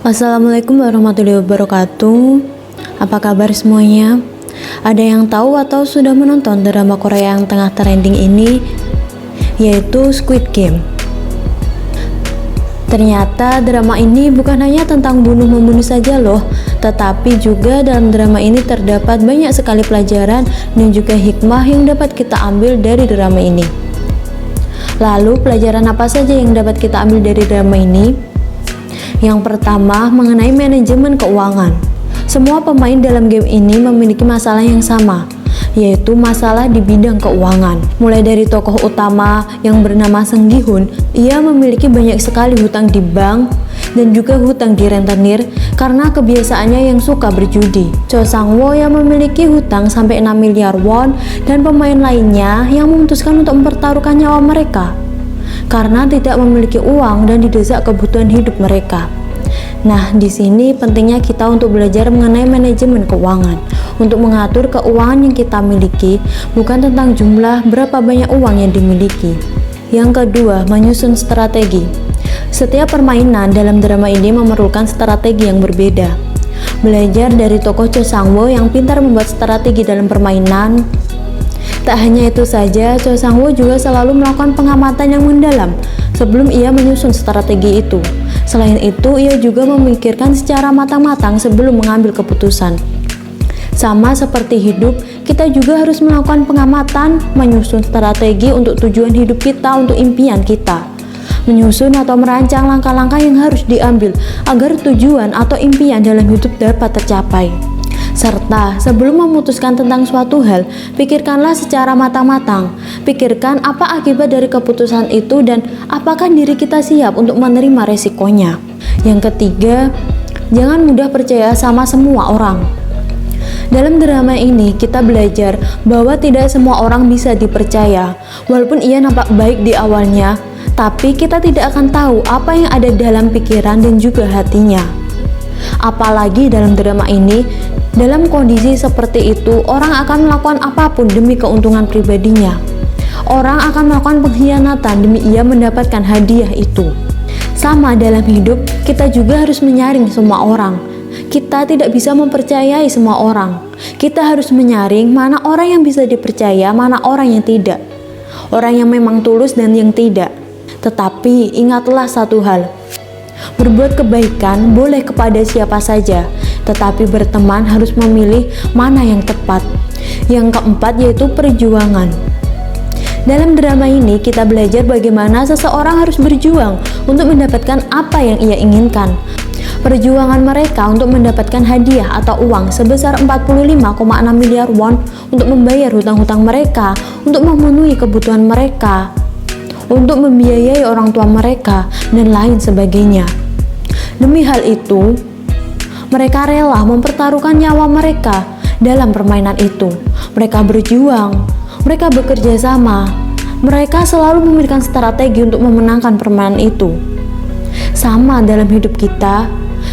Assalamualaikum warahmatullahi wabarakatuh. Apa kabar semuanya? Ada yang tahu atau sudah menonton drama Korea yang tengah trending ini, yaitu Squid Game? Ternyata drama ini bukan hanya tentang bunuh-membunuh saja loh, tetapi juga dalam drama ini terdapat banyak sekali pelajaran dan juga hikmah yang dapat kita ambil dari drama ini. Lalu pelajaran apa saja yang dapat kita ambil dari drama ini? Yang pertama, mengenai manajemen keuangan. Semua pemain dalam game ini memiliki masalah yang sama, yaitu masalah di bidang keuangan. Mulai dari tokoh utama yang bernama Sung Gi Hun, ia memiliki banyak sekali hutang di bank dan juga hutang di rentenir karena kebiasaannya yang suka berjudi. Cho Sang Wo yang memiliki hutang sampai 6 miliar won, dan pemain lainnya yang memutuskan untuk mempertaruhkan nyawa mereka karena tidak memiliki uang dan didesak kebutuhan hidup mereka. Nah, di sini pentingnya kita untuk belajar mengenai manajemen keuangan, untuk mengatur keuangan yang kita miliki, bukan tentang jumlah berapa banyak uang yang dimiliki. Yang kedua, menyusun strategi. Setiap permainan dalam drama ini memerlukan strategi yang berbeda. Belajar dari tokoh Cho Sang Wo yang pintar membuat strategi dalam permainan. Tak hanya itu saja, Cho Sang Wo juga selalu melakukan pengamatan yang mendalam sebelum ia menyusun strategi itu. Selain itu, ia juga memikirkan secara matang-matang sebelum mengambil keputusan. Sama seperti hidup, kita juga harus melakukan pengamatan, menyusun strategi untuk tujuan hidup kita, untuk impian kita. Menyusun atau merancang langkah-langkah yang harus diambil agar tujuan atau impian dalam hidup dapat tercapai. Serta sebelum memutuskan tentang suatu hal, pikirkanlah secara matang-matang. Pikirkan apa akibat dari keputusan itu dan apakah diri kita siap untuk menerima resikonya. Yang ketiga, jangan mudah percaya sama semua orang. Dalam drama ini kita belajar bahwa tidak semua orang bisa dipercaya. Walaupun ia nampak baik di awalnya, tapi kita tidak akan tahu apa yang ada dalam pikiran dan juga hatinya. Apalagi dalam drama ini, dalam kondisi seperti itu, orang akan melakukan apapun demi keuntungan pribadinya. Orang akan melakukan pengkhianatan demi ia mendapatkan hadiah itu. Sama dalam hidup, kita juga harus menyaring semua orang. Kita tidak bisa mempercayai semua orang. Kita harus menyaring mana orang yang bisa dipercaya, mana orang yang tidak. Orang yang memang tulus dan yang tidak. Tetapi ingatlah satu hal. Berbuat kebaikan boleh kepada siapa saja, tetapi berteman harus memilih mana yang tepat. Yang keempat yaitu perjuangan. Dalam drama ini kita belajar bagaimana seseorang harus berjuang untuk mendapatkan apa yang ia inginkan. Perjuangan mereka untuk mendapatkan hadiah atau uang sebesar 45,6 miliar won untuk membayar hutang-hutang mereka, untuk memenuhi kebutuhan mereka, untuk membiayai orang tua mereka, dan lain sebagainya. Demi hal itu, mereka rela mempertaruhkan nyawa mereka dalam permainan itu. Mereka berjuang, mereka bekerja sama, mereka selalu memiliki strategi untuk memenangkan permainan itu. Sama dalam hidup kita,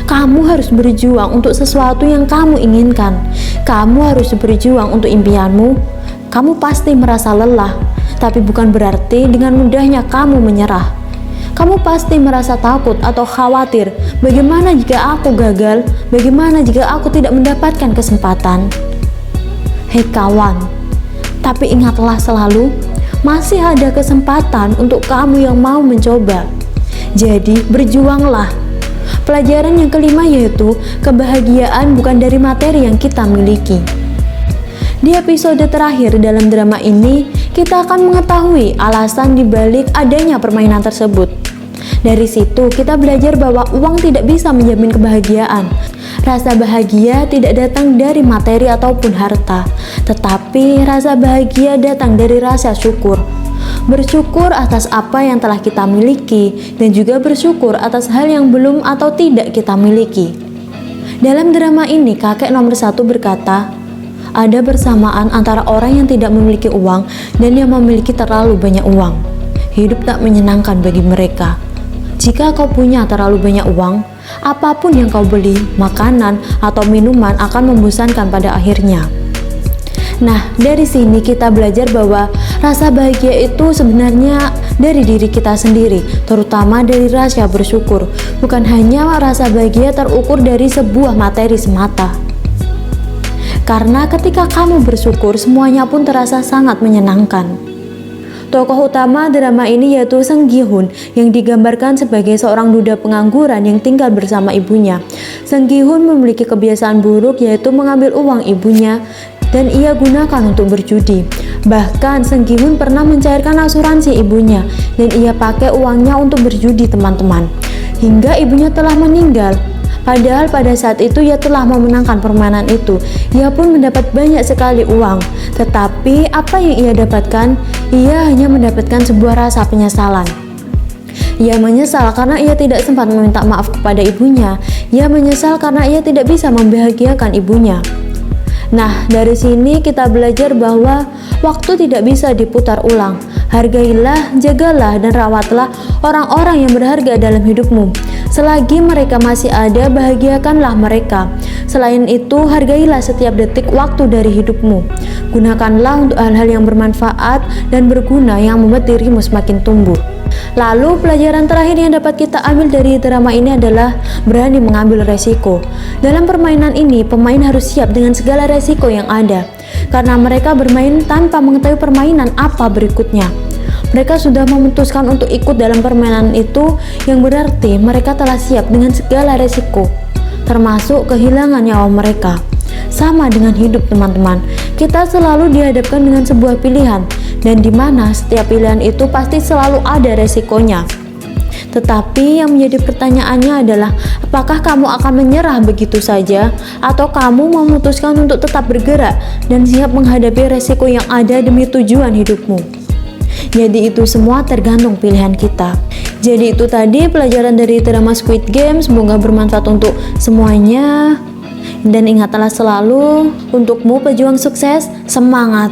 kamu harus berjuang untuk sesuatu yang kamu inginkan. Kamu harus berjuang untuk impianmu. Kamu pasti merasa lelah, tapi bukan berarti dengan mudahnya kamu menyerah. Kamu pasti merasa takut atau khawatir, bagaimana jika aku gagal? Bagaimana jika aku tidak mendapatkan kesempatan? Hei kawan, tapi ingatlah selalu, masih ada kesempatan untuk kamu yang mau mencoba. Jadi berjuanglah. Pelajaran yang kelima yaitu kebahagiaan bukan dari materi yang kita miliki. Di episode terakhir dalam drama ini, kita akan mengetahui alasan dibalik adanya permainan tersebut. Dari situ, kita belajar bahwa uang tidak bisa menjamin kebahagiaan. Rasa bahagia tidak datang dari materi ataupun harta, tetapi rasa bahagia datang dari rasa syukur. Bersyukur atas apa yang telah kita miliki, dan juga bersyukur atas hal yang belum atau tidak kita miliki. Dalam drama ini, kakek nomor 1 berkata, ada bersamaan antara orang yang tidak memiliki uang dan yang memiliki terlalu banyak uang. Hidup tak menyenangkan bagi mereka. Jika kau punya terlalu banyak uang, apapun yang kau beli, makanan atau minuman akan membosankan pada akhirnya. Nah, dari sini kita belajar bahwa rasa bahagia itu sebenarnya dari diri kita sendiri, terutama dari rasa bersyukur. Bukan hanya rasa bahagia terukur dari sebuah materi semata. Karena ketika kamu bersyukur, semuanya pun terasa sangat menyenangkan. Tokoh utama drama ini yaitu Sung Gi Hun yang digambarkan sebagai seorang duda pengangguran yang tinggal bersama ibunya. Sung Gi Hun memiliki kebiasaan buruk yaitu mengambil uang ibunya dan ia gunakan untuk berjudi. Bahkan Sung Gi Hun pernah mencairkan asuransi ibunya dan ia pakai uangnya untuk berjudi teman-teman. Hingga ibunya telah meninggal. Padahal pada saat itu ia telah memenangkan permainan itu. Ia pun mendapat banyak sekali uang. Tetapi apa yang ia dapatkan? Ia hanya mendapatkan sebuah rasa penyesalan. Ia menyesal karena ia tidak sempat meminta maaf kepada ibunya. Ia menyesal karena ia tidak bisa membahagiakan ibunya. Nah, dari sini kita belajar bahwa waktu tidak bisa diputar ulang. Hargailah, jagalah, dan rawatlah orang-orang yang berharga dalam hidupmu. Selagi mereka masih ada, bahagiakanlah mereka. Selain itu, hargailah setiap detik waktu dari hidupmu. Gunakanlah untuk hal-hal yang bermanfaat dan berguna yang membuat dirimu semakin tumbuh. Lalu pelajaran terakhir yang dapat kita ambil dari drama ini adalah berani mengambil resiko. Dalam permainan ini, pemain harus siap dengan segala resiko yang ada. Karena mereka bermain tanpa mengetahui permainan apa berikutnya. Mereka sudah memutuskan untuk ikut dalam permainan itu, yang berarti mereka telah siap dengan segala resiko, termasuk kehilangan nyawa mereka. Sama dengan hidup teman-teman, kita selalu dihadapkan dengan sebuah pilihan, dan di mana setiap pilihan itu pasti selalu ada resikonya. Tetapi yang menjadi pertanyaannya adalah, apakah kamu akan menyerah begitu saja, atau kamu memutuskan untuk tetap bergerak dan siap menghadapi resiko yang ada demi tujuan hidupmu? Jadi itu semua tergantung pilihan kita. Jadi itu tadi pelajaran dari drama Squid Game. Semoga bermanfaat untuk semuanya. Dan ingatlah selalu, untukmu pejuang sukses, semangat!